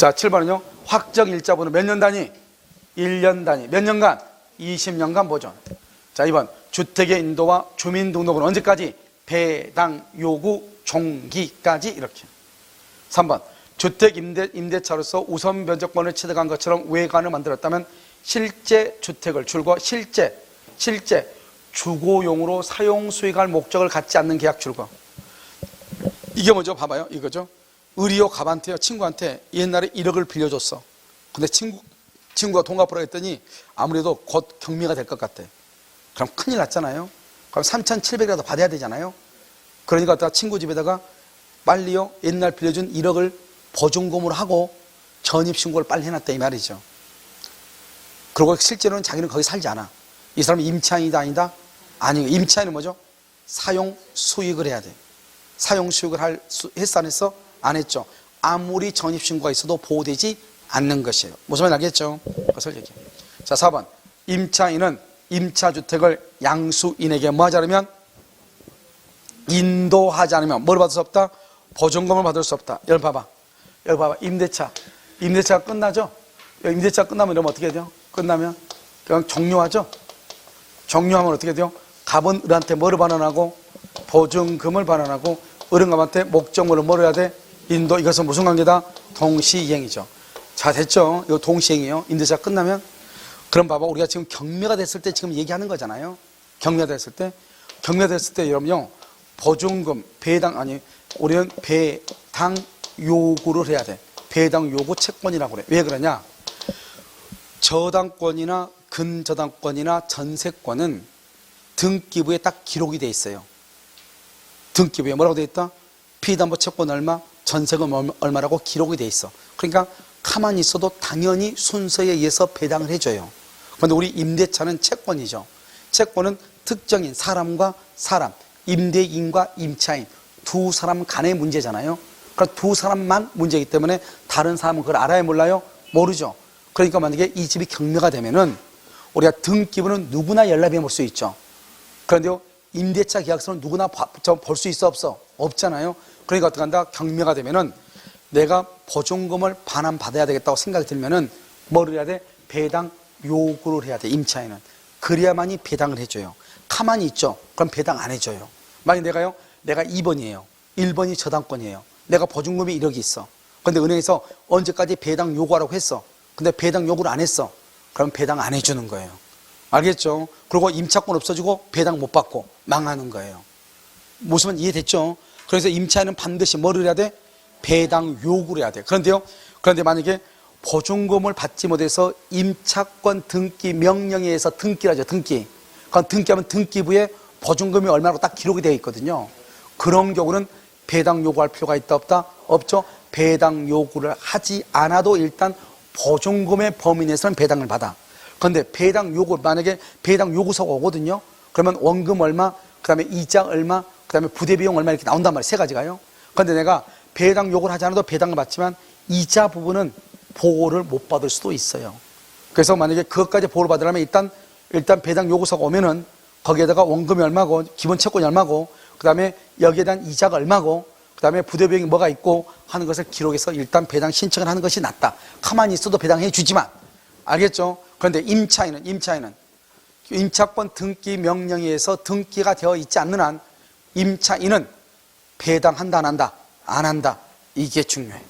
자, 7번은요. 확정 일자분은 몇 년 단위? 1년 단위. 몇 년간? 20년간 보존. 자, 2번 주택의 인도와 주민등록은 언제까지? 배당 요구 종기까지. 이렇게. 3번 주택 임대차로서 우선 변제권을 취득한 것처럼 외관을 만들었다면 실제 주택을 줄거 실제 주거용으로 사용 수익할 목적을 갖지 않는 계약 줄거. 이게 뭐죠? 봐봐요. 이거죠. 의리오 갑한테요. 친구한테 옛날에 1억을 빌려줬어. 근데 친구가 돈 갚으라고 했더니 아무래도 곧 경매가 될 것 같아. 그럼 큰일 났잖아요. 그럼 3,700이라도 받아야 되잖아요. 그러니까 친구 집에다가 빨리요. 옛날 빌려준 1억을 보증금으로 하고 전입신고를 빨리 해놨다 이 말이죠. 그리고 실제로는 자기는 거기 살지 않아. 이 사람은 임차인이다 아니다? 아니, 임차인은 뭐죠? 사용 수익을 해야 돼. 사용 수익을 했어 안 했어? 안 했죠. 아무리 전입신고가 있어도 보호되지 않는 것이에요. 무슨 말인지 알겠죠? 그것을 얘기해요. 자, 4번 임차인은 임차주택을 양수인에게 뭐 하지 않으면? 인도하지 않으면 뭘 받을 수 없다? 보증금을 받을 수 없다. 여기 봐봐. 임대차가 끝나죠? 임대차 끝나면 이러면 어떻게 돼요? 끝나면 그냥 종료하죠? 종료하면 어떻게 돼요? 갑은 을한테 뭐를 반환하고? 보증금을 반환하고, 을은 갑한테 목적물을 뭐를 해야 돼? 인도. 이것은 무슨 관계다? 동시이행이죠. 자, 됐죠? 이거 동시이행이에요. 임대차 끝나면. 그럼 봐봐. 우리가 지금 경매가 됐을 때 지금 얘기하는 거잖아요. 경매가 됐을 때 여러분요. 보증금, 우리는 배당 요구를 해야 돼. 배당 요구 채권이라고 그래. 왜 그러냐? 저당권이나 근저당권이나 전세권은 등기부에 딱 기록이 돼 있어요. 등기부에 뭐라고 돼 있다? 피담보 채권 얼마, 전세금 얼마라고 기록이 돼 있어. 그러니까 가만히 있어도 당연히 순서에 의해서 배당을 해줘요. 그런데 우리 임대차는 채권이죠. 채권은 특정인 사람과 사람, 임대인과 임차인 두 사람 간의 문제잖아요. 그러니까 두 사람만 문제이기 때문에 다른 사람은 그걸 알아야 몰라요? 모르죠. 그러니까 만약에 이 집이 경매가 되면은 우리가 등기부는 누구나 연락해 볼 수 있죠. 그런데요, 임대차 계약서는 누구나 볼 수 있어 없어? 없잖아요. 그러니까 어떻게 한다? 경매가 되면은 내가 보증금을 반환받아야 되겠다고 생각이 들면은 뭐를 해야 돼? 배당 요구를 해야 돼. 임차인은. 그래야만이 배당을 해줘요. 가만히 있죠. 그럼 배당 안 해줘요. 만약 내가 2번이에요. 1번이 저당권이에요. 내가 보증금이 1억이 있어. 근데 은행에서 언제까지 배당 요구하라고 했어. 근데 배당 요구를 안 했어. 그럼 배당 안 해주는 거예요. 알겠죠? 그리고 임차권 없어지고 배당 못 받고 망하는 거예요. 무슨 말 이해됐죠? 그래서 임차인은 반드시 뭐를 해야 돼? 배당 요구를 해야 돼. 그런데 만약에 보증금을 받지 못해서 임차권 등기 명령에 의해서 등기를 하죠. 그럼 등기하면 등기부에 보증금이 얼마라고 딱 기록이 되어 있거든요. 그런 경우는 배당 요구할 필요가 있다 없다? 없죠. 배당 요구를 하지 않아도 일단 보증금의 범위 내에서는 배당을 받아. 그런데 만약에 배당 요구서가 오거든요. 그러면 원금 얼마, 그 다음에 이자 얼마, 그 다음에 부대비용 얼마 이렇게 나온단 말이에요. 세 가지가요. 그런데 내가 배당 요구를 하지 않아도 배당을 받지만 이자 부분은 보호를 못 받을 수도 있어요. 그래서 만약에 그것까지 보호를 받으려면 일단 배당 요구서가 오면은 거기에다가 원금이 얼마고, 기본 채권이 얼마고, 그 다음에 여기에 대한 이자가 얼마고, 그 다음에 부대비용이 뭐가 있고 하는 것을 기록해서 일단 배당 신청을 하는 것이 낫다. 가만히 있어도 배당해 주지만. 알겠죠? 그런데 임차인은 임차권 등기 명령에 의해서 등기가 되어 있지 않는 한 임차인은 배당한다 안 한다? 안 한다. 이게 중요해.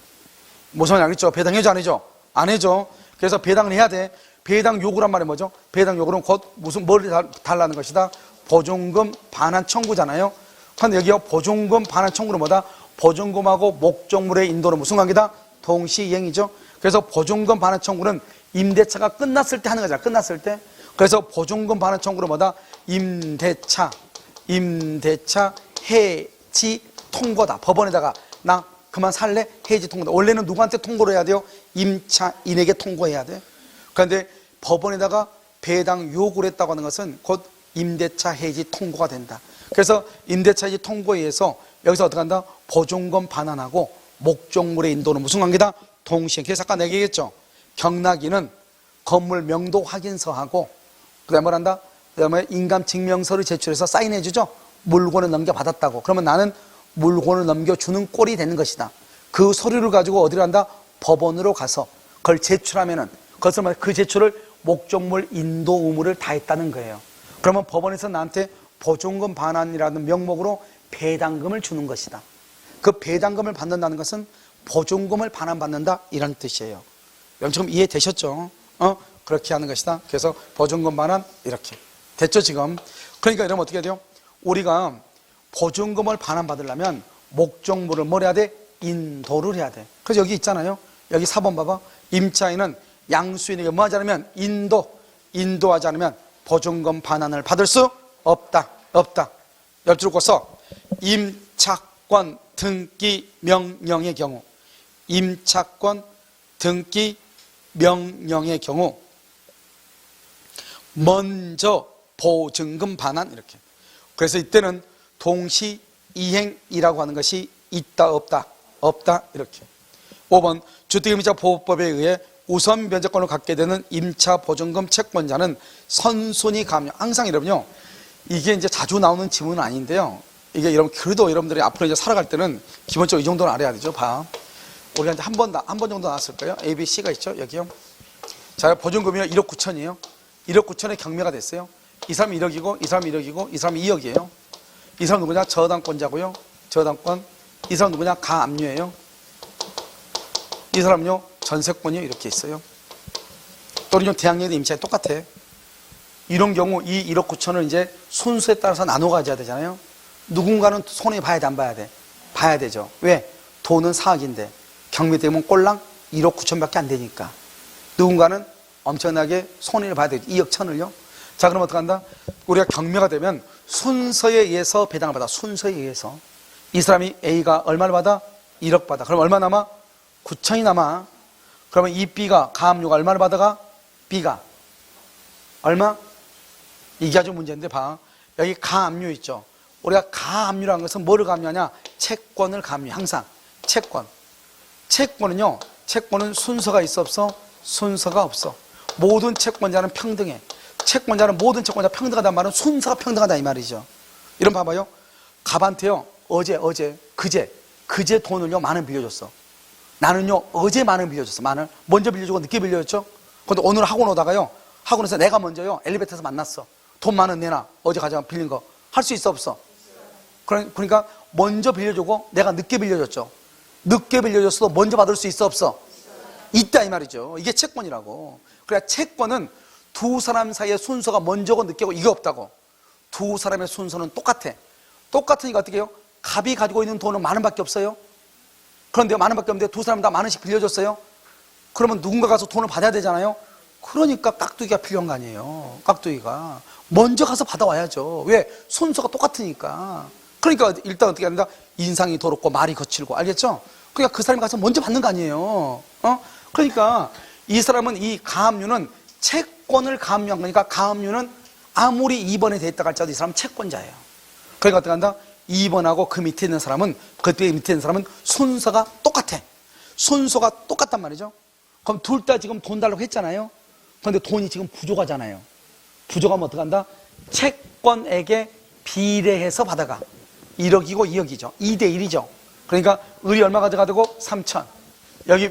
무슨 말인지 알겠죠? 배당해줘 안 해줘? 안 해줘. 그래서 배당을 해야 돼. 배당 요구란 말이 뭐죠? 배당 요구는 곧 뭘 달라는 것이다? 보증금 반환 청구잖아요. 그런데 여기요, 보증금 반환 청구는 뭐다? 보증금하고 목적물의 인도는 무슨 관계다? 동시이행이죠. 그래서 보증금 반환 청구는 임대차가 끝났을 때 하는 거잖아. 끝났을 때. 그래서 보증금 반환 청구는 뭐다? 임대차 해지 통고다. 법원에다가 나 그만 살래? 해지 통고다. 원래는 누구한테 통고를 해야 돼요? 임차인에게 통고해야 돼. 그런데 법원에다가 배당 요구를 했다고 하는 것은 곧 임대차 해지 통고가 된다. 그래서 임대차 해지 통고에 의해서 여기서 어떻게 한다? 보증금 반환하고 목적물의 인도는 무슨 관계다? 동시에. 그래서 아까 내가 얘기했죠. 경락인은 건물 명도 확인서하고 그 다음에 뭘 한다? 그 다음에 인감증명서를 제출해서 사인해 주죠. 물건을 넘겨받았다고. 그러면 나는 물건을 넘겨주는 꼴이 되는 것이다. 그 서류를 가지고 어디를 한다? 법원으로 가서 그걸 제출하면은 그것을 말해 그 제출을 목적물 인도 의무를 다했다는 거예요. 그러면 법원에서 나한테 보증금 반환이라는 명목으로 배당금을 주는 것이다. 그 배당금을 받는다는 것은 보증금을 반환받는다 이런 뜻이에요. 여러분 지금 이해되셨죠? 그렇게 하는 것이다. 그래서 보증금 반환 이렇게 됐죠 지금? 그러니까 이러면 어떻게 돼요? 우리가 보증금을 반환받으려면 목적물을 뭘 해야 돼? 인도를 해야 돼. 그래서 여기 있잖아요. 여기 4번 봐봐. 임차인은 양수인에게 뭐 하지 않으면 인도하지 않으면 보증금 반환을 받을 수 없다. 옆줄 긋고서 임차권 등기 명령의 경우 임차권 등기 명령의 경우 먼저 보증금 반환 이렇게. 그래서 이때는 동시 이행이라고 하는 것이 있다 없다 이렇게. 5번 주택임차 보호법에 의해 우선 변제권을 갖게 되는 임차 보증금 채권자는 선순위 감면. 항상 여러분요 이게 이제 자주 나오는 지문은 아닌데요. 이게 여러분 그래도 여러분들이 앞으로 이제 살아갈 때는 기본적으로 이 정도는 알아야 되죠. 봐. 우리가 이제 한 번 정도 나왔을 거예요. A, B, C가 있죠. 여기요. 자, 보증금이요 1억 9천이에요. 1억 9천에 경매가 됐어요. 이 사람이 1억이고 이 사람이 1억이고 이 사람이 2억이에요. 이 사람 누구냐? 저당권자고요. 저당권. 이 사람 누구냐? 가압류예요. 이 사람은요 전세권이요. 이렇게 있어요. 또는요 대항력의 임차에 똑같아. 이런 경우 이 1억 9천을 이제 순수에 따라서 나눠 가져야 되잖아요. 누군가는 손해 봐야 돼, 안 봐야 돼? 봐야 되죠. 왜? 돈은 4억인데 경매되면 꼴랑 1억 9천밖에 안 되니까 누군가는 엄청나게 손해를 봐야 되죠. 2억 천을요. 자, 그럼 어떻게 한다? 우리가 경매가 되면 순서에 의해서 배당을 받아. 순서에 의해서 이 사람이 A가 얼마를 받아? 1억 받아. 그럼 얼마 남아? 9천이 남아. 그러면 이 B가 가압류가 얼마를 받아가? B가 얼마? 이게 아주 문제인데 봐. 여기 가압류 있죠. 우리가 가압류라는 것은 뭐를 가압류하냐? 채권을 가압류. 항상 채권은요 채권은 순서가 있어 없어? 순서가 없어. 모든 채권자는 평등해. 채권자는 모든 채권자 평등하다는 말은 순서가 평등하다 이 말이죠. 이런 봐봐요. 갑한테요 그제 돈을요 만원 빌려줬어. 나는요 어제 만원 빌려줬어. 만원 먼저 빌려주고 늦게 빌려줬죠. 근데 오늘 학원 오다가요 학원에서 내가 먼저요 엘리베이터에서 만났어. 돈 만원 내놔. 어제 가져가 빌린 거 할 수 있어 없어? 그러니까 먼저 빌려주고 내가 늦게 빌려줬죠. 늦게 빌려줬어도 먼저 받을 수 있어 없어? 있다 이 말이죠. 이게 채권이라고. 그래 채권은 두 사람 사이의 순서가 먼저고 늦게고 이게 없다고. 두 사람의 순서는 똑같으니까 어떻게 해요? 갑이 가지고 있는 돈은 만 원밖에 없어요. 그런데 만 원밖에 없는데 두 사람 다 만 원씩 빌려줬어요. 그러면 누군가 가서 돈을 받아야 되잖아요. 그러니까 깍두기가 필요한 거 아니에요. 깍두기가 먼저 가서 받아와야죠. 왜? 순서가 똑같으니까. 그러니까 일단 어떻게 한다? 인상이 더럽고 말이 거칠고. 알겠죠? 그러니까 그 사람이 가서 먼저 받는 거 아니에요. 그러니까 이 사람은 이 가압류는 채권을 가압류한 거니까 가압류는 아무리 2번에 돼 있다 할지라도 이 사람은 채권자예요. 그러니까 어떻게 한다? 2번하고 그 밑에 있는 사람은 순서가 똑같아. 순서가 똑같단 말이죠. 그럼 둘 다 지금 돈 달라고 했잖아요. 그런데 돈이 지금 부족하잖아요. 부족하면 어떻게 한다? 채권에게 비례해서 받아가. 1억이고 2억이죠. 2대 1이죠. 그러니까 을이 얼마 가져가고 3천. 여기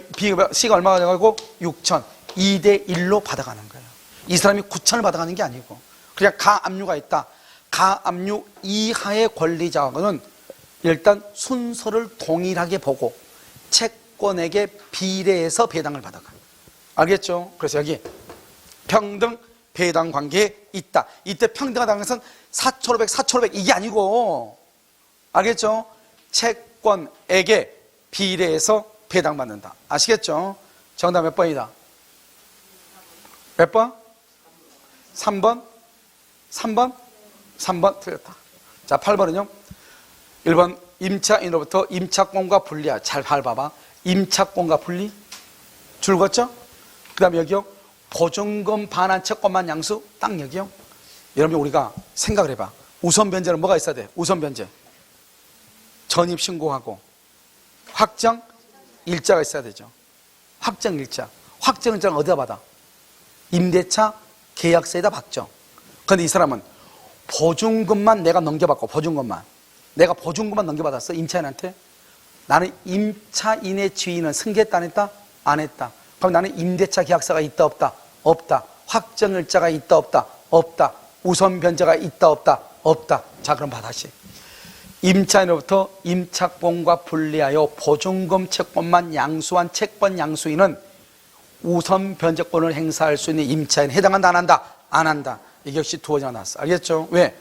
C가 얼마 가져가고 6천. 2대 1로 받아가는 거예요. 이 사람이 9천을 받아가는 게 아니고. 그냥 가압류가 있다. 가압류 이하의 권리자하고는 일단 순서를 동일하게 보고 채권에게 비례해서 배당을 받아가. 알겠죠? 그래서 여기 평등 배당 관계에 있다. 이때 평등하다는 것은 4,500 이게 아니고, 알겠죠? 채권에게 비례해서 배당받는다. 아시겠죠? 정답 몇 번이다? 몇 번? 3번? 3번 틀렸다. 자, 8번은요. 1번 임차인으로부터 임차권과 분리하. 잘 봐봐. 임차권과 분리. 줄 긋죠? 그 다음에 여기요. 보증금 반환 채권만 양수. 딱 여기요. 여러분 우리가 생각을 해봐. 우선 변제는 뭐가 있어야 돼? 우선 변제. 전입 신고하고 확정 일자가 있어야 되죠. 확정 일자. 확정 일자는 어디다 받아? 임대차 계약서에다 받죠. 그런데 이 사람은 보증금만 내가 넘겨받고 내가 보증금만 넘겨받았어. 임차인한테. 나는 임차인의 지위는 승계했다 안 했다? 안 했다. 그럼 나는 임대차 계약서가 있다 없다? 없다. 확정일자가 있다 없다? 없다. 우선 변제가 있다 없다? 없다. 자, 그럼 봐 다시. 임차인으로부터 임차권과 분리하여 보증금 채권만 양수한 채권 양수인은 우선 변제권을 행사할 수 있는 임차인에 해당한다 안 한다? 안 한다. 이게 역시 두 번째가 나왔어. 알겠죠? 왜?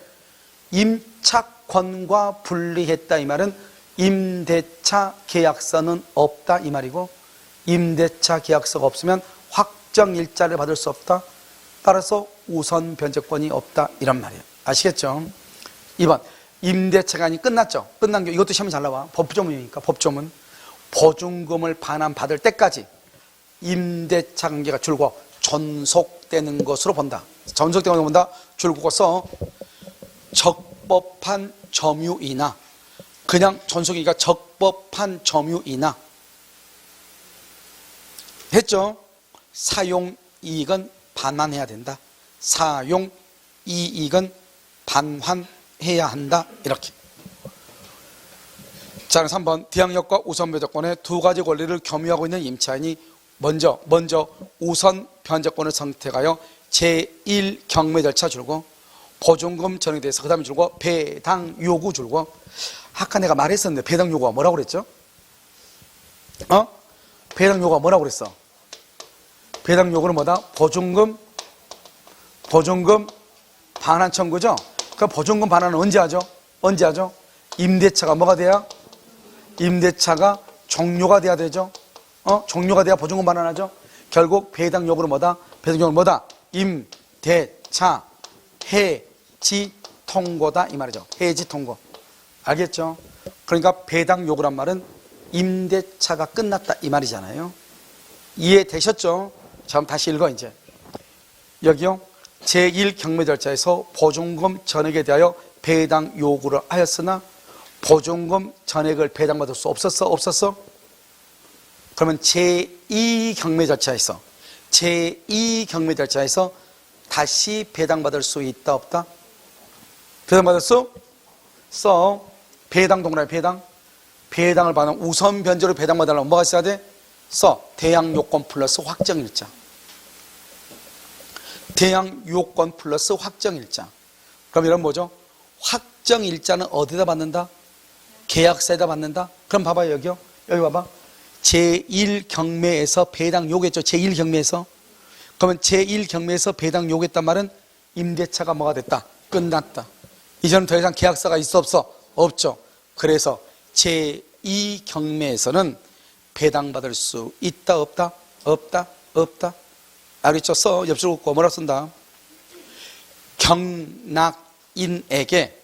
임차권과 분리했다 이 말은 임대차 계약서는 없다 이 말이고, 임대차 계약서가 없으면 확정일자를 받을 수 없다. 따라서 우선 변제권이 없다 이란 말이에요. 아시겠죠? 2번 임대차간이 끝났죠. 끝난 게 이것도 시험에 잘 나와. 법조문이니까. 법조문. 보증금을 반환받을 때까지 임대차 관계가 줄고 존속되는 것으로 본다. 존속되는 것으로 본다. 줄고 써. 적법한 점유이나, 그냥 존속이니까 적법한 점유이나 했죠. 사용이익은 반환해야 된다. 사용이익은 반환해야 한다. 이렇게. 자, 3번 대항력과 우선 변제권의 두 가지 권리를 겸유하고 있는 임차인이 먼저 우선 변제권을 선택하여 제1경매 절차 줄고 보증금 전액에 대해서 그 다음에 줄고 배당 요구 줄고. 아까 내가 말했었는데 배당 요구가 뭐라고 그랬죠? 배당 요구가 뭐라고 그랬어? 배당 요구는 뭐다? 보증금 반환 청구죠? 그 보증금 반환은 언제 하죠? 언제 하죠? 임대차가 뭐가 돼야? 임대차가 종료가 돼야 되죠? 종료가 돼야 보증금 반환하죠? 결국 배당 요구는 뭐다? 배당 요구는 뭐다? 임대차 해지 통고다 이 말이죠. 해지 통고. 알겠죠? 그러니까 배당 요구란 말은 임대차가 끝났다 이 말이잖아요. 이해되셨죠? 자, 그럼 다시 읽어 이제. 여기요. 제1경매 절차에서 보증금 전액에 대하여 배당 요구를 하였으나 보증금 전액을 배당받을 수 없었어? 그러면 제2경매 절차에서 다시 배당받을 수 있다 없다? 배당받을 수? 배당 동그라미 배당을 받는 우선 변제로 배당받으려면 뭐가 있어야 돼? 대항 요건 플러스 확정일자. 대항 요건 플러스 확정일자. 그럼 이런 뭐죠? 확정일자는 어디다 받는다? 계약서에다 받는다? 그럼 봐봐요. 여기요. 여기 봐봐. 제1경매에서 배당 요구했죠. 제1경매에서. 그러면 제1경매에서 배당 요구했단 말은 임대차가 뭐가 됐다? 끝났다. 이제는 더 이상 계약서가 있어 없어? 없죠. 그래서 제2경매에서는 배당받을 수 있다 없다? 없다. 알겠죠? 옆줄 긋고 뭐라 쓴다? 경락인에게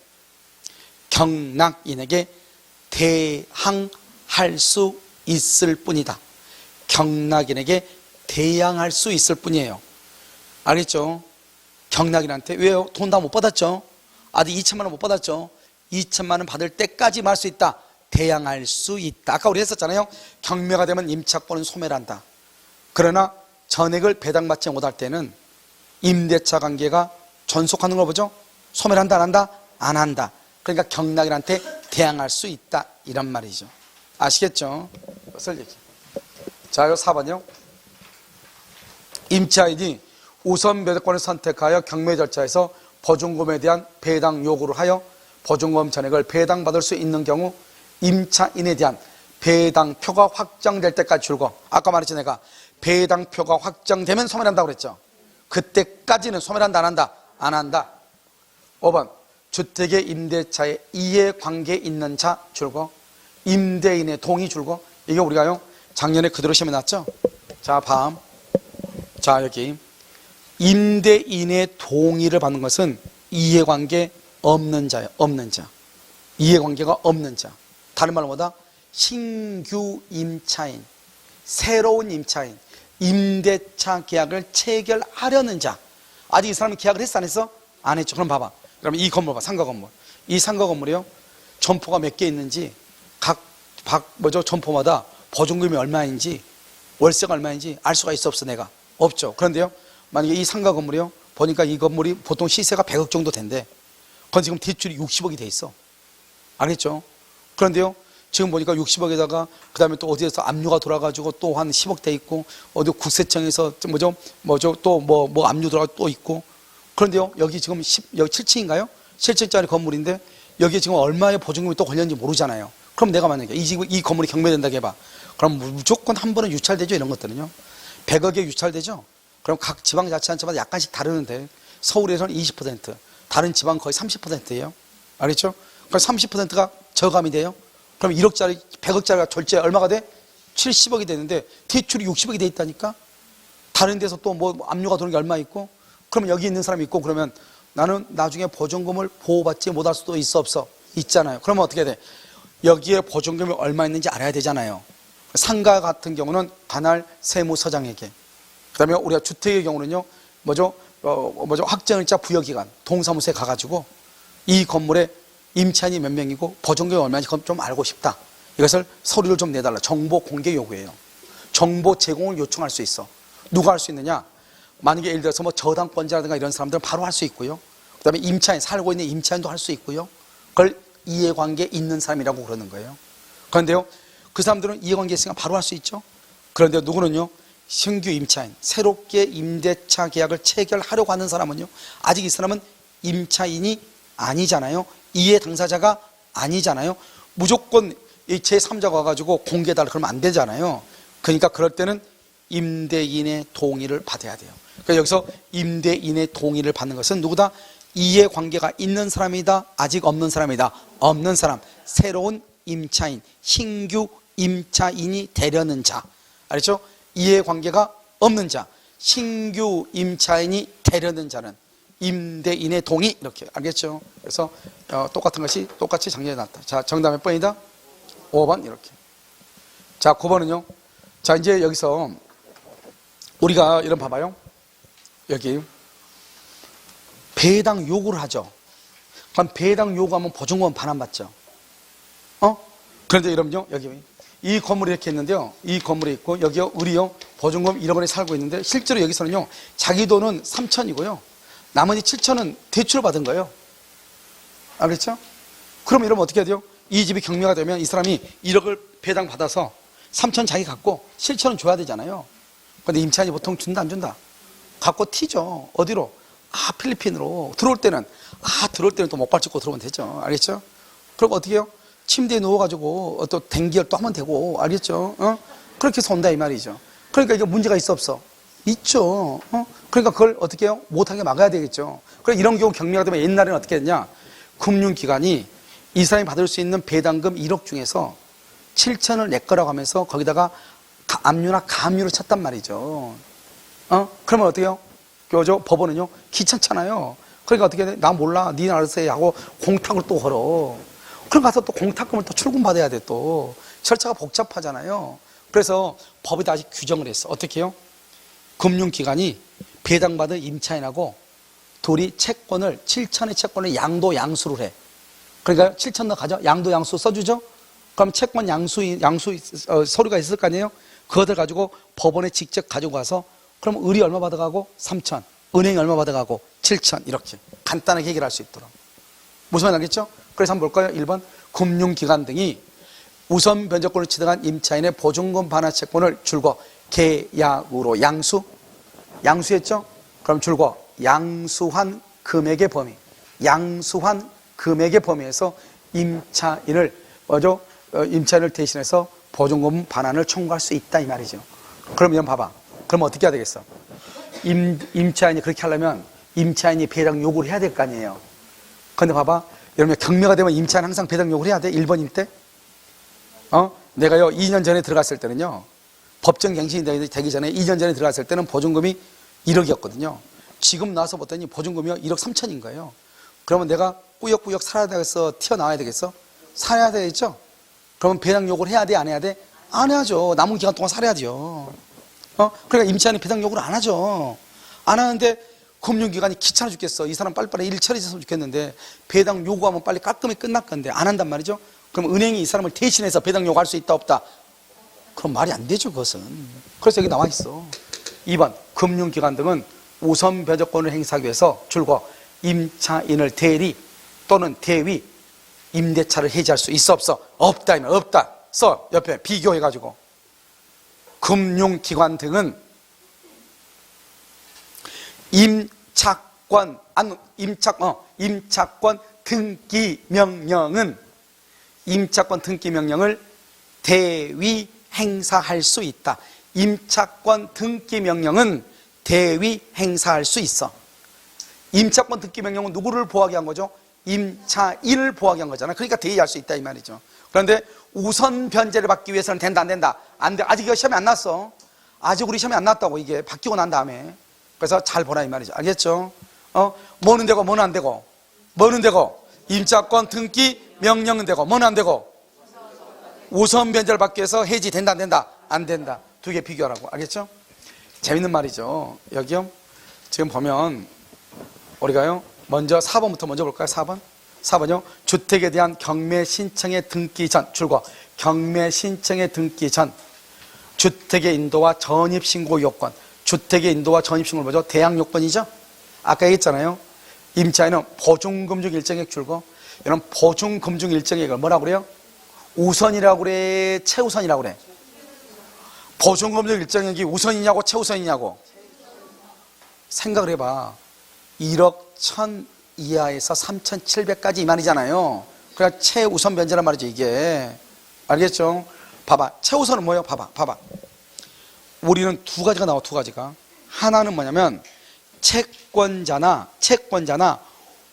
대항할 수 있을 뿐이다. 경락인에게 대항할 수 있을 뿐이에요. 알겠죠? 경락인한테 왜요? 돈 다 못 받았죠? 아직 2천만 원 못 받았죠? 2천만 원 받을 때까지 할 수 있다. 대항할 수 있다. 아까 우리 했었잖아요. 경매가 되면 임차권은 소멸한다. 그러나 전액을 배당받지 못할 때는 임대차 관계가 존속하는 걸 보죠. 소멸한다 안 한다? 안 한다. 그러니까 경락인한테 대항할 수 있다 이런 말이죠. 아시겠죠? 이것을 얘기. 자, 4번이요. 임차인이 우선 변제권을 선택하여 경매 절차에서 보증금에 대한 배당 요구를 하여 보증금 전액을 배당받을 수 있는 경우 임차인에 대한 배당표가 확정될 때까지 줄고, 아까 말했지 내가 배당표가 확정되면 소멸한다고 그랬죠. 그때까지는 소멸한다 안 한다? 안 한다. 5번 주택의 임대차에 이해관계 있는 자 줄고 임대인의 동의 줄고. 이게 우리가요 작년에 그대로 시험에 났죠. 자, 자, 여기 임대인의 동의를 받는 것은 이해관계 없는 자예요. 없는 자. 이해관계가 없는 자. 다른 말로 뭐다? 신규 임차인, 새로운 임차인, 임대차 계약을 체결하려는 자. 아직 이 사람이 계약을 했어 안 했어? 안 했죠. 그럼 봐봐. 그럼 이 건물 봐. 상가 건물. 이 상가 건물이요 점포가 몇 개 있는지 각 점포마다 보증금이 얼마인지 월세가 얼마인지 알 수가 있어 없어? 내가 없죠. 그런데요 만약에 이 상가 건물이요 보니까 이 건물이 보통 시세가 100억 정도 된대. 그건 지금 대출이 60억이 돼 있어. 알겠죠? 그런데요 지금 보니까 60억에다가 그 다음에 또 어디에서 압류가 돌아가지고 또 한 10억 돼 있고, 어디 국세청에서 뭐죠 또 뭐 압류 돌아가 또 있고. 그런데요, 여기 지금 여기 7층인가요? 7층짜리 건물인데 여기에 지금 얼마의 보증금이 또 걸렸는지 모르잖아요. 그럼 내가 만약에 이 건물이 경매된다고 해봐. 그럼 무조건 한 번은 유찰되죠, 이런 것들은요. 100억에 유찰되죠. 그럼 각 지방자치단체마다 약간씩 다르는데 서울에서는 20%, 다른 지방 거의 30%예요. 알겠죠? 그럼 30%가 저감이 돼요. 그럼 1억짜리, 100억짜리가 졸제 얼마가 돼? 70억이 되는데 대출이 60억이 돼 있다니까? 다른 데서 또 뭐 압류가 도는 게 얼마 있고? 그러면 여기 있는 사람이 있고, 그러면 나는 나중에 보증금을 보호받지 못할 수도 있어 없어? 있잖아요. 그러면 어떻게 돼? 여기에 보증금이 얼마 있는지 알아야 되잖아요. 상가 같은 경우는 관할 세무서장에게, 그 다음에 우리가 주택의 경우는요, 뭐죠? 확정일자 부여기간 동사무소에 가가지고 이 건물에 임차인이 몇 명이고 보증금이 얼마인지 좀 알고 싶다. 이것을 서류를 좀 내달라. 정보 공개 요구예요. 정보 제공을 요청할 수 있어. 누가 할 수 있느냐? 만약에 예를 들어서 뭐 저당권자라든가 이런 사람들은 바로 할 수 있고요. 그 다음에 임차인, 살고 있는 임차인도 할 수 있고요. 그걸 이해관계 있는 사람이라고 그러는 거예요. 그런데요, 그 사람들은 이해관계 있으니까 바로 할 수 있죠. 그런데 누구는요, 신규 임차인, 새롭게 임대차 계약을 체결하려고 하는 사람은요, 아직 이 사람은 임차인이 아니잖아요. 이해 당사자가 아니잖아요. 무조건 이 제3자가 와가지고 공개해달라 그러면 안 되잖아요. 그러니까 그럴 때는 임대인의 동의를 받아야 돼요. 그러니까 여기서 임대인의 동의를 받는 것은 누구다? 이해관계가 있는 사람이다, 아직 없는 사람이다. 없는 사람, 새로운 임차인, 신규 임차인이 되려는 자. 알겠죠? 이해관계가 없는 자, 신규 임차인이 되려는 자는 임대인의 동의, 이렇게. 알겠죠? 그래서 똑같은 것이 똑같이 작년에 나왔다. 자, 정답 몇 번이다? 5번 이렇게. 자, 9번은요. 자, 이제 여기서 우리가 이런 봐봐요. 여기 배당 요구를 하죠. 그럼 배당 요구하면 보증금은 반환받죠. 그런데 여러분요, 여기 이 건물이 이렇게 있는데요. 이 건물에 있고 여기요, 우리요 보증금 1억 원에 살고 있는데 실제로 여기서는요, 자기 돈은 3천이고요. 나머지 7천은 대출을 받은 거예요. 알겠죠? 그럼 이러면 어떻게 해야 돼요? 이 집이 경매가 되면 이 사람이 1억을 배당 받아서 3천 자기 갖고 7천은 줘야 되잖아요. 근데 임차인이 보통 준다 안 준다? 갖고 튀죠. 어디로? 필리핀으로. 들어올 때는 또 목발 짚고 들어오면 되죠. 알겠죠? 그럼 어떻게 해요? 침대에 누워가지고 또 댕기열 또 하면 되고. 알겠죠? 그렇게 해서 온다 이 말이죠. 그러니까 이게 문제가 있어 없어? 있죠. 그러니까 그걸 어떻게 해요? 못하게 막아야 되겠죠. 그래, 이런 경우 경매가 되면 옛날에는 어떻게 했냐? 금융기관이 이 사람이 받을 수 있는 배당금 1억 중에서 7천을 내 거라고 하면서 거기다가 압류나 감류를 쳤단 말이죠. 그러면 어떻게 해요? 법원은요, 귀찮잖아요. 그러니까 어떻게 돼? 나 몰라. 니는 알아서 해. 하고 공탁을 또 걸어. 그럼 가서 또 공탁금을 또 출금받아야 돼, 또. 절차가 복잡하잖아요. 그래서 법에다 아직 규정을 했어. 어떻게 해요? 금융기관이 배당받은 임차인하고 둘이 채권을, 7천의 채권을 양도 양수를 해. 그러니까 7천 너 가져? 양도 양수 써주죠? 그럼 채권 양수 서류가 있을 거 아니에요? 그것을 가지고 법원에 직접 가지고 가서, 그럼 을이 얼마 받아가고? 3천. 은행이 얼마 받아가고? 7천. 이렇게 간단하게 해결할 수 있도록. 무슨 말인지 알겠죠? 그래서 한번 볼까요? 1번. 금융기관 등이 우선 변제권을 취득한 임차인의 보증금 반환 채권을 줄거 계약으로 양수했죠? 그럼 줄거 양수한 금액의 범위, 양수한 금액의 범위에서 임차인을 대신해서 보증금 반환을 청구할 수 있다 이 말이죠. 그럼 이건 봐봐. 그럼 어떻게 해야 되겠어? 임차인이 그렇게 하려면 임차인이 배당 요구를 해야 될 거 아니에요. 근데 봐봐. 여러분, 경매가 되면 임차인 항상 배당 요구를 해야 돼? 1번일 때? 내가요 2년 전에 들어갔을 때는요, 법정 갱신이 되기 전에 2년 전에 들어갔을 때는 보증금이 1억이었거든요. 지금 나와서 봤더니 보증금이 1억 3천인 거예요. 그러면 내가 꾸역꾸역 살아야 되겠어? 튀어나와야 되겠어? 살아야 되겠죠? 그러면 배당 요구를 해야 돼? 안 해야 돼? 안 해야죠. 남은 기간 동안 살아야죠. 그러니까 임차인이 배당 요구를 안 하죠. 안 하는데 금융기관이 귀찮아 죽겠어. 이 사람 빨리빨리 일 처리했으면 좋겠는데 배당 요구하면 빨리 깔끔히 끝날 건데 안 한단 말이죠. 그럼 은행이 이 사람을 대신해서 배당 요구할 수 있다 없다? 그럼 말이 안 되죠, 그것은. 그래서 여기 나와 있어. 2번. 금융기관 등은 우선 변제권을 행사하기 위해서 줄거 임차인을 대리 또는 대위 임대차를 해지할 수 있어 없어? 없다 이면 없다. 써 옆에 비교해가지고 금융기관 등은 임차권 등기 명령은 임차권 등기 명령을 대위 행사할 수 있다. 임차권 등기 명령은 대위 행사할 수 있어. 임차권 등기 명령은 누구를 보호하게 한 거죠? 임차인을 보호하게 한 거잖아. 그러니까 대위할 수 있다 이 말이죠. 그런데 우선 변제를 받기 위해서는 된다 안 된다? 안 돼. 아직 이거 시험이 안 났어. 아직 우리 시험이 안 났다고. 이게 바뀌고 난 다음에. 그래서 잘 보라 이 말이죠. 알겠죠? 뭐는 되고 뭐는 안 되고. 뭐는 되고 임차권 등기 명령은 되고 뭐는 안 되고 우선 변제를 받기 위해서 해지 된다 안 된다? 안 된다. 두 개 비교하라고. 알겠죠? 재밌는 말이죠. 여기요. 지금 보면 우리가요. 먼저 4번부터 먼저 볼까요? 4번. 4번요. 주택에 대한 경매 신청의 등기 전 줄거 경매 신청의 등기 전 주택의 인도와 전입신고 요건. 주택의 인도와 전입신고는 뭐죠? 대항 요건이죠? 아까 얘기했잖아요. 임차인은 보증금융 일정액 줄거 이런 보증금융 일정액을 뭐라고 그래요? 우선이라고 그래? 최우선이라고 그래? 보증금융 일정액이 우선이냐고 최우선이냐고? 생각을 해봐. 1억 1000 이하에서 3700까지 이 말이잖아요. 그러니까 최우선 변제란 말이죠 이게. 알겠죠? 봐봐. 최우선은 뭐예요? 봐봐. 우리는 두 가지가 나와. 두 가지가. 하나는 뭐냐면 채권자나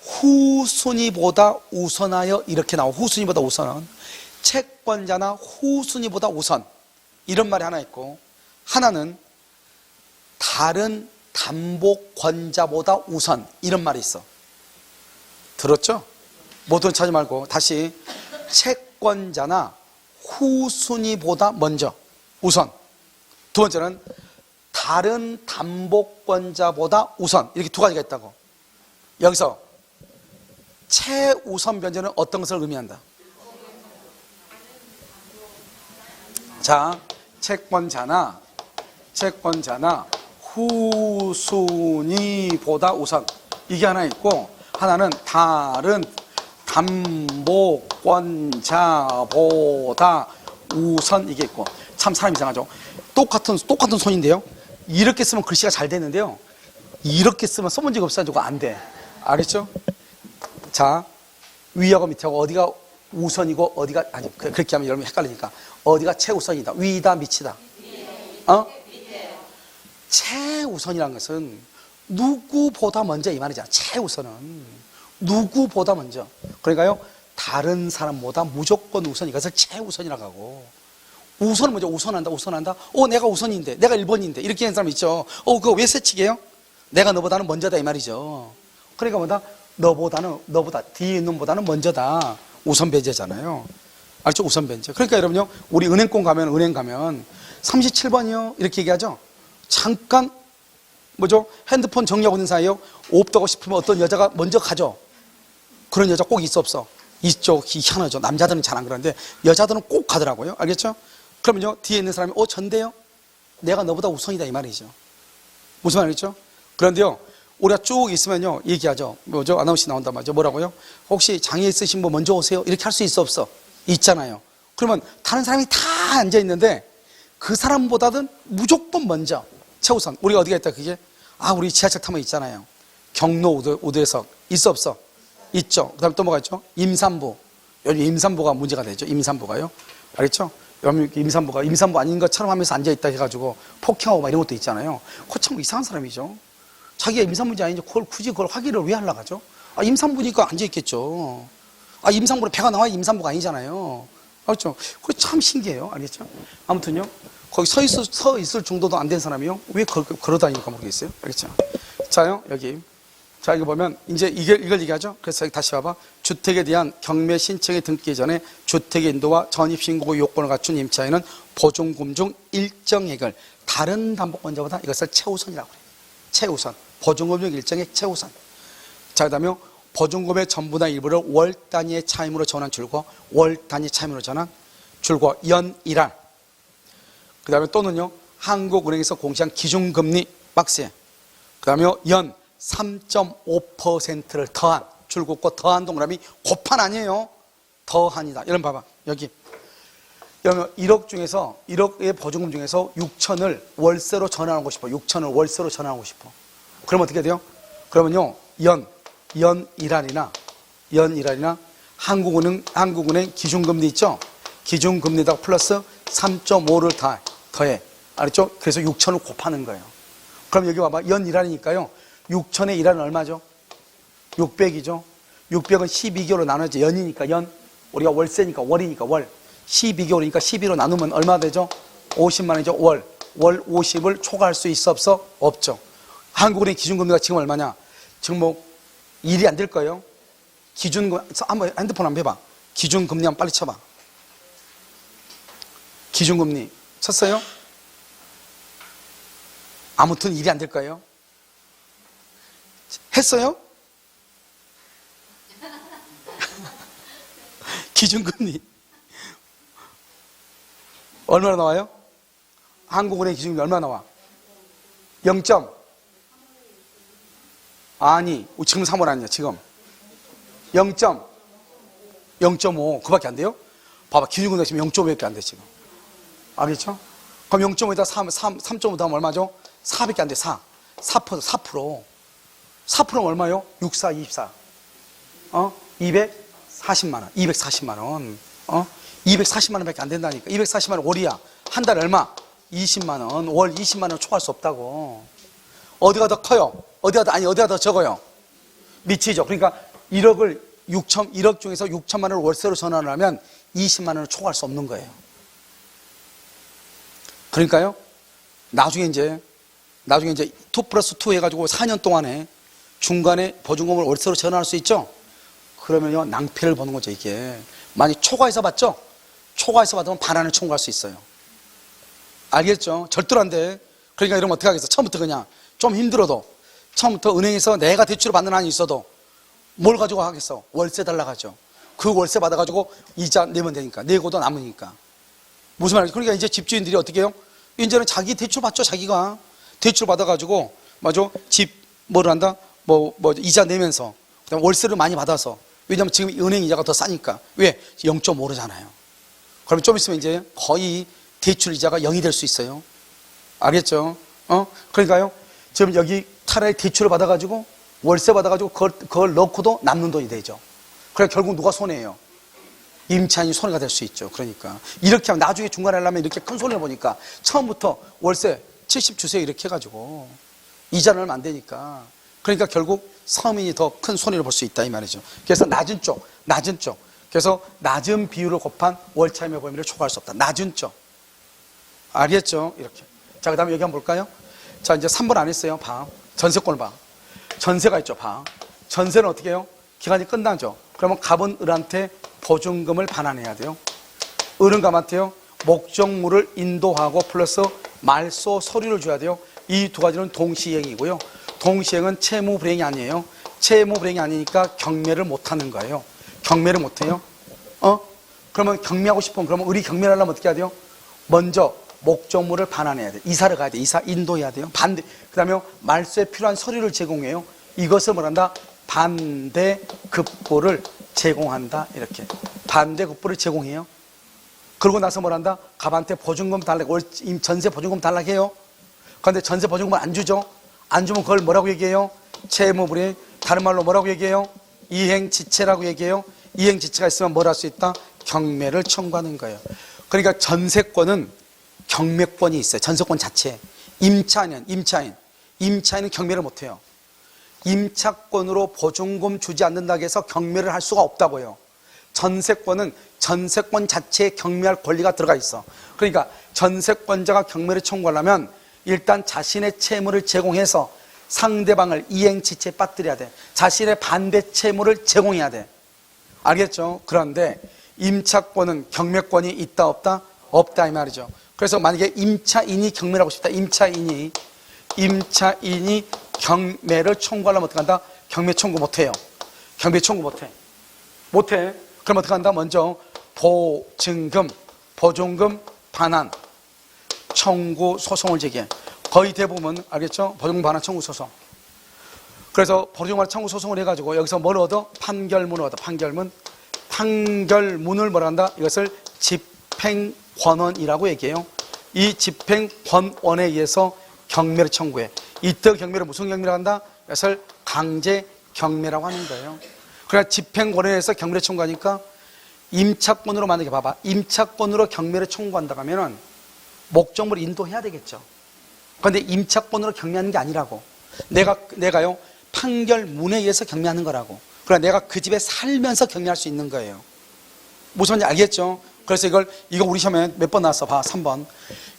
후순위보다 우선하여 이렇게 나와. 후순위보다 우선은 채권자나 후순위보다 우선 이런 말이 하나 있고, 하나는 다른 담보권자보다 우선 이런 말이 있어. 들었죠? 모든 찾지 말고 다시. 채권자나 후순위보다 먼저 우선. 두 번째는 다른 담보권자보다 우선. 이렇게 두 가지가 있다고. 여기서 최우선 변제는 어떤 것을 의미한다? 자, 채권자나 후순위보다 우선 이게 하나 있고, 하나는 다른 담보권자보다 우선 이게 있고. 참 사람 이상하죠? 똑같은 손인데요. 이렇게 쓰면 글씨가 잘 되는데요. 이렇게 쓰면 써본 적이 없어가지고 안 돼. 알겠죠? 자, 위하고 밑하고 어디가 우선이고 어디가 아니 그렇게 하면 여러분 헷갈리니까 어디가 최우선이다. 위다 밑이다. 최우선이라는 것은 누구보다 먼저 이 말이잖아. 최우선은 누구보다 먼저. 그러니까요, 다른 사람보다 무조건 우선 이것을 최우선이라고 하고, 우선은 뭐죠? 우선한다. 내가 우선인데, 내가 1번인데 이렇게 하는 사람 있죠. 그거 왜 세치게요? 내가 너보다는 먼저다 이 말이죠. 그러니까 너보다 뒤에 있는 보다는 먼저다. 우선 변제잖아요. 알죠? 우선 변제. 그러니까 여러분요, 우리 은행 가면 37번이요 이렇게 얘기하죠. 잠깐 뭐죠? 핸드폰 정리하고 있는 사이에요. 없다고 싶으면 어떤 여자가 먼저 가죠. 그런 여자 꼭 있어 없어? 있죠. 희한하죠. 남자들은 잘 안 그러는데 여자들은 꼭 가더라고요. 알겠죠? 그러면요, 뒤에 있는 사람이 전데요? 내가 너보다 우선이다 이 말이죠. 무슨 말이죠? 그런데요, 우리가 쭉 있으면요 얘기하죠. 뭐죠? 아나운서 나온단 말이죠. 뭐라고요? 혹시 장애 있으신 분 먼저 오세요. 이렇게 할 수 있어 없어? 있잖아요. 그러면 다른 사람이 다 앉아 있는데 그 사람보다는 무조건 먼저 최우선. 우리가 어디가 있다 그게? 우리 지하철 타면 있잖아요. 경로 우대석 있어 없어? 있죠. 그 다음에 또 뭐가 있죠? 임산부. 여기 임산부가 문제가 되죠. 임산부가요. 알겠죠? 임산부 아닌 것처럼 하면서 앉아있다 해가지고 폭행하고 막 이런 것도 있잖아요. 그거 참 이상한 사람이죠. 자기가 임산부인지 아닌지 굳이 그걸 확인을 왜 하려고 하죠? 임산부니까 앉아있겠죠. 임산부로 배가 나와야 임산부가 아니잖아요. 알겠죠? 그거 참 신기해요. 알겠죠? 아무튼요, 거기 서 있을 정도도 안 된 사람이요. 왜 걸어 다니니까 모르겠어요. 알겠죠? 자요, 여기. 자, 이거 보면, 이제 이걸 얘기하죠? 그래서 다시 봐봐. 주택에 대한 경매 신청에 등기 전에 주택의 인도와 전입신고 요건을 갖춘 임차인은 보증금 중 일정액을 다른 담보권자보다 이것을 최우선이라고 해요. 최우선. 보증금 중 일정액 최우선. 자, 그 다음에 보증금의 전부나 일부를 월 단위의 차임으로 전환 줄고, 월 단위 차임으로 전환 줄고, 연일할. 그 다음에 또는요, 한국은행에서 공시한 기준금리 박스에, 그 다음에 연 3.5%를 더한, 줄 긋고 더한 동그라미 곱한 아니에요. 더한이다. 여러분 봐봐. 여기 그러면 1억 중에서 1억의 보증금 중에서 6천을 월세로 전환하고 싶어. 6천을 월세로 전환하고 싶어. 그러면 어떻게 돼요? 그러면요 연일환이나 한국은행 기준금리 있죠? 기준금리에다가 플러스 3.5를 더해. 알았죠? 그래서 6천을 곱하는 거예요. 그럼 여기 봐봐. 연일환이니까요. 6천의 1환은 얼마죠? 600이죠. 600은 12개월로 나눠야지. 연이니까 연. 우리가 월세니까 월이니까 월. 12개월이니까 12로 나누면 얼마 되죠? 50만 원이죠. 월 50을 초과할 수 있어 없어? 없죠. 한국은행 기준금리가 지금 얼마냐? 지금 뭐 일이 안 될 거예요. 기준금 한번 핸드폰 한번 해봐. 기준금리 한번 빨리 쳐봐. 기준금리 쳤어요? 아무튼 일이 안 될 거예요. 했어요? 기준금리 얼마나 나와요? 한국은행 기준금리 얼마나 나와? 0. 아니 지금 3월 아니야 지금 0.5 그밖에 안 돼요? 봐봐 기준금리가 지금 0.5밖에 안 돼 지금. 알겠죠? 그럼 0.5에다 3.5 더하면 얼마죠? 4밖에 안 돼. 4%는 얼마요? 6, 4, 24 240만 원 240만 원 240만 원밖에 안 된다니까. 240만 원 월이야. 한 달에 얼마? 20만 원. 월 20만 원 초과할 수 없다고. 어디가 더 커요? 어디가 더 적어요? 미치죠. 그러니까 1억 중에서 6천만 원을 월세로 전환을 하면 20만 원을 초과할 수 없는 거예요. 그러니까요. 나중에 이제 2+2 해가지고 4년 동안에 중간에 보증금을 월세로 전환할 수 있죠? 그러면요, 낭패를 보는 거죠, 이게. 만약 초과해서 받죠? 초과해서 받으면 반환을 청구할 수 있어요. 알겠죠? 절대로 안 돼. 그러니까 이러면 어떻게 하겠어? 처음부터 그냥 좀 힘들어도 처음부터 은행에서 내가 대출을 받는 한이 있어도 뭘 가지고 하겠어? 월세 달라고 하죠. 그 월세 받아가지고 이자 내면 되니까. 내고도 남으니까. 무슨 말이지? 그러니까 이제 집주인들이 어떻게 해요? 이제는 자기 대출 받죠, 자기가. 대출 받아가지고, 맞아? 집, 뭐를 한다? 이자 내면서. 그다음에 월세를 많이 받아서. 왜냐면 지금 은행 이자가 더 싸니까. 왜? 0.5잖아요. 그러면 좀 있으면 이제 거의 대출 이자가 0이 될 수 있어요. 알겠죠? 그러니까요. 지금 여기 차라리 대출을 받아가지고, 월세 받아가지고 그걸 넣고도 남는 돈이 되죠. 그래 결국 누가 손해예요? 임차인이 손해가 될 수 있죠. 그러니까 이렇게 하면 나중에 중간에 하려면 이렇게 큰 손해를 보니까 처음부터 월세 70 주세요 이렇게 해가지고 이자는 얼마 안 되니까 그러니까 결국 서민이 더 큰 손해를 볼 수 있다 이 말이죠. 그래서 낮은 쪽 그래서 낮은 비율을 곱한 월차임의 범위를 초과할 수 없다. 낮은 쪽 알겠죠? 이렇게. 자, 그 다음에 여기 한번 볼까요? 자, 이제 3번 안 했어요. 봐. 전세권을 봐. 전세가 있죠. 봐. 전세는 어떻게 해요? 기간이 끝나죠. 그러면 갑은 을한테 보증금을 반환해야 돼요. 을은 갑한테요. 목적물을 인도하고 플러스 말소 서류를 줘야 돼요. 이 두 가지는 동시행이고요. 동시행은 채무 불이행이 아니에요. 채무 불이행이 아니니까 경매를 못하는 거예요. 경매를 못해요. 그러면 경매하고 싶으면 그러면 을이 경매를 하려면 어떻게 해야 돼요? 먼저 목적물을 반환해야 돼요. 이사를 가야 돼요. 이사 인도해야 돼요. 반대. 그 다음에 말소에 필요한 서류를 제공해요. 이것을 뭐란다? 반대급부를 제공한다. 이렇게. 반대급부를 제공해요. 그러고 나서 뭐란다? 갑한테 보증금 달라고, 전세 보증금 달라고 해요. 그런데 전세 보증금을 안 주죠? 안 주면 그걸 뭐라고 얘기해요? 채무불이행. 다른 말로 뭐라고 얘기해요? 이행지체라고 얘기해요. 이행지체가 있으면 뭘 할 수 있다? 경매를 청구하는 거예요. 그러니까 전세권은 경매권이 있어요. 전세권 자체에. 임차인은 경매를 못해요. 임차권으로 보증금 주지 않는다고 해서 경매를 할 수가 없다고요. 전세권은 전세권 자체에 경매할 권리가 들어가 있어. 그러니까 전세권자가 경매를 청구하려면 일단 자신의 채무를 제공해서 상대방을 이행지체에 빠뜨려야 돼. 자신의 반대 채무를 제공해야 돼. 알겠죠? 그런데 임차권은 경매권이 있다 없다? 없다 이 말이죠. 그래서 만약에 임차인이 경매를 하고 싶다. 임차인이 경매를 청구하려면 어떻게 한다? 경매 청구 못해요. 경매 청구 못해. 그럼 어떻게 한다? 먼저 보증금 반환 청구 소송을 제기해. 거의 대부분 알겠죠? 보증금 반환 청구 소송. 그래서 보증금 반환 청구 소송을 해가지고 여기서 뭘 얻어? 판결문을 얻어. 판결문을 뭐라 한다? 이것을 집행 집행권원이라고 얘기해요. 이 집행권원에 의해서 경매를 청구해. 이때 경매를 무슨 경매라고 한다? 그것을 강제 경매라고 하는 거예요. 그러니까 집행권원에 의해서 경매를 청구하니까 임차권으로 만약에 봐봐. 임차권으로 경매를 청구한다고 하면은 목적물을 인도해야 되겠죠. 그런데 임차권으로 경매하는 게 아니라고. 내가요, 판결문에 의해서 경매하는 거라고. 그러니까 내가 그 집에 살면서 경매할 수 있는 거예요. 무슨 말인지 알겠죠? 그래서 이거 우리 시험에 몇 번 나왔어? 봐, 3번.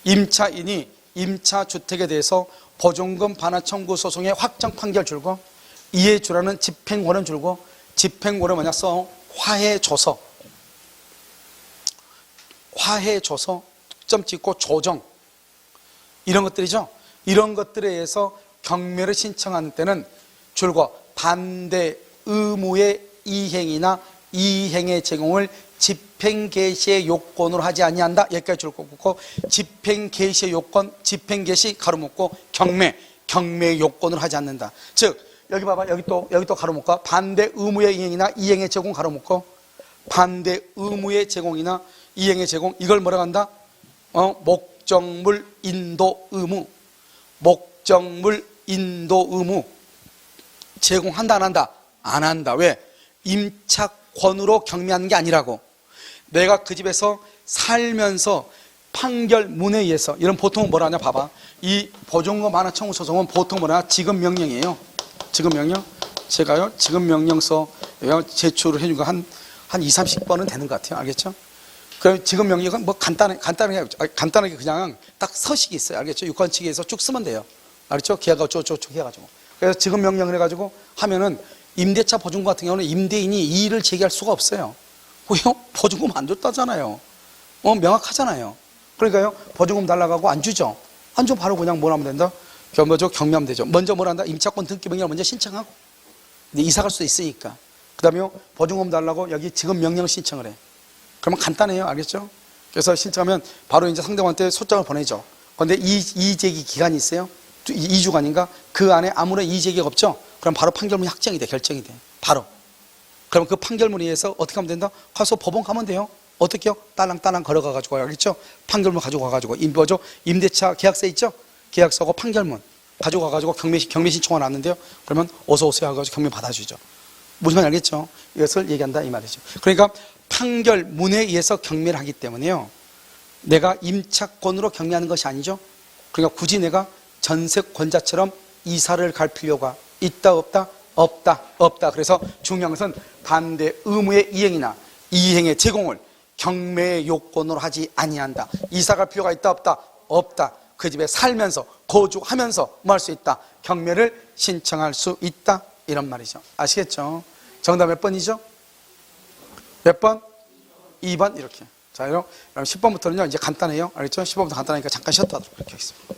임차인이 임차주택에 대해서 보증금 반환 청구 소송의 확정 판결 줄고, 이해 주라는 집행권은 줄고, 집행권은 뭐냐 써? 화해줘서, 득점 찍고 조정, 이런 것들이죠. 이런 것들에 의해서 경매를 신청하는 때는 줄고 반대 의무의 이행이나 이행의 제공을 집행 개시의 요건으로 하지 아니한다. 여기까지 줄 거고, 집행 개시의 요건, 집행 개시 가로 묶고 경매의 요건으로 하지 않는다. 즉 여기 봐봐, 여기 또 가로 묶어. 반대 의무의 이행이나 이행의 제공 가로 묶고, 반대 의무의 제공이나 이행의 제공, 이걸 뭐라고 한다? 목적물 인도 의무, 목적물 인도 의무 제공한다 안 한다? 안 한다. 왜? 임차권으로 경매하는 게 아니라고. 내가 그 집에서 살면서 판결문에 의해서, 이런 보통은 뭐라 하냐 봐봐. 이 보증금 반환 청구 소송은 보통 뭐라 하냐? 지급 명령이에요. 지급 명령. 제가요 지급 명령서 제출을 해준 거 한 20-30번은 되는 것 같아요. 알겠죠? 그럼 지급 명령은 뭐 간단하게 그냥 딱 서식이 있어요. 알겠죠? 유권칙에서 쭉 쓰면 돼요. 알겠죠? 계약하고 쭉 해가지고. 그래서 지급 명령을 해가지고 하면은 임대차 보증금 같은 경우는 임대인이 이의를 제기할 수가 없어요. 왜요? 보증금 안 줬다잖아요. 명확하잖아요. 그러니까요, 보증금 달라고 안 주죠. 안 주면 바로 그냥 뭘 하면 된다? 먼저 경매하면 되죠. 먼저 뭘 한다? 임차권 등기 명령을 먼저 신청하고. 근데 이사 갈 수도 있으니까. 그 다음에 보증금 달라고 여기 지급 명령을 신청을 해. 그러면 간단해요. 알겠죠? 그래서 신청하면 바로 이제 상대방한테 소장을 보내죠. 그런데 이의제기 기간이 있어요. 2주간인가? 그 안에 아무런 이의제기가 없죠? 그럼 바로 판결문이 확정이 돼. 결정이 돼. 바로. 그럼 그 판결문에 의해서 어떻게 하면 된다? 가서 법원 가면 돼요. 어떻게요? 딸랑딸랑 걸어가가지고, 알겠죠? 판결문 가지고 가가지고, 임대차 계약서 있죠? 계약서고 판결문 가지고 가가지고 경매 신청을 놨는데요. 그러면 어서 오세요 하고 경매 받아주죠. 무슨 말인지 알겠죠? 이것을 얘기한다 이 말이죠. 그러니까 판결문에 의해서 경매를 하기 때문에요, 내가 임차권으로 경매하는 것이 아니죠. 그러니까 굳이 내가 전세권자처럼 이사를 갈 필요가 있다 없다? 없다. 그래서 중요한 것은 반대 의무의 이행이나 이행의 제공을 경매의 요건으로 하지 아니한다. 이사 갈 필요가 있다 없다? 없다. 그 집에 살면서 거주하면서 뭐 할 수 있다? 경매를 신청할 수 있다. 이런 말이죠. 아시겠죠? 정답 몇 번이죠? 몇 번? 2번 이렇게. 자, 그럼 10번부터는요 이제 간단해요. 알겠죠? 10번부터 간단하니까 잠깐 쉬었다 하도록 하겠습니다.